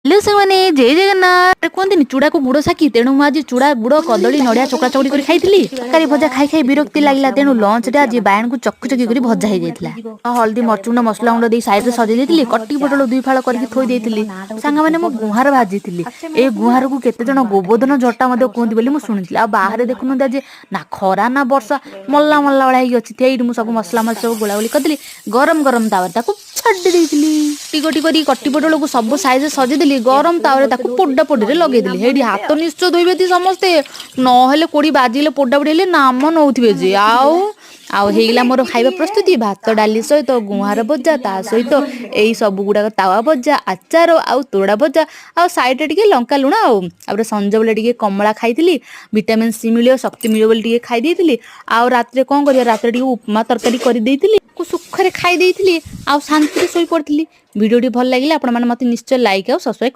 hello सामने जय जगन्नाथ कहते चूड़ा को गुड़ साखी तेणु मुझे आज चूड़ा गुड़ कदली नड़िया चकड़ा चकड़ी कर खाई तरकारी भजा खाई खाई विरक्ति लगे तेणु लंच रे आज बायन को चकी चकी कर भजा हो जाता हल्दी मरचुंड मसला गुंड दे साइड सजे कटी पटल दुई फाड़ करके थोई सांग मैंने मो गुहार भाजी ए गुहार को केते जन गोबोधन झटा कहते बोली मुझे शुणी आ बाहर देखुन आज ना खरा ना वर्षा मल्ला मल्ला भाई अच्छी सब मसला मस सब गोला गोली करदेली गरम गरम तावा छाड़ी टिको करी कटी पटल को सब साइज सजेदेली गरम तावे पोड़ा पोड़ी लगेदेली हेडी हाथ निश्चय धोबे समस्ते नहेले कोड़ी बाजिले पोड़ा पोड़ी नाम नौथे जे आउला मोर खाଇବା प्रस्तुति भात डाली सहित गुहार भजा ता सहित यही सब गुड़ाक तावा भजा आचार आउ तोड़ा भजा आ साइड टे लंका लुण आउे संज बेले कमला खाई विटामिन सी मिले शक्ति मिले बोली खाई आउ रात कौन कर रात उपमा तरकारी कर सुखरे खाई शांति शोई पड़ी भिडियो भल लगे आप निश्चय लाइक और सब्सक्राइब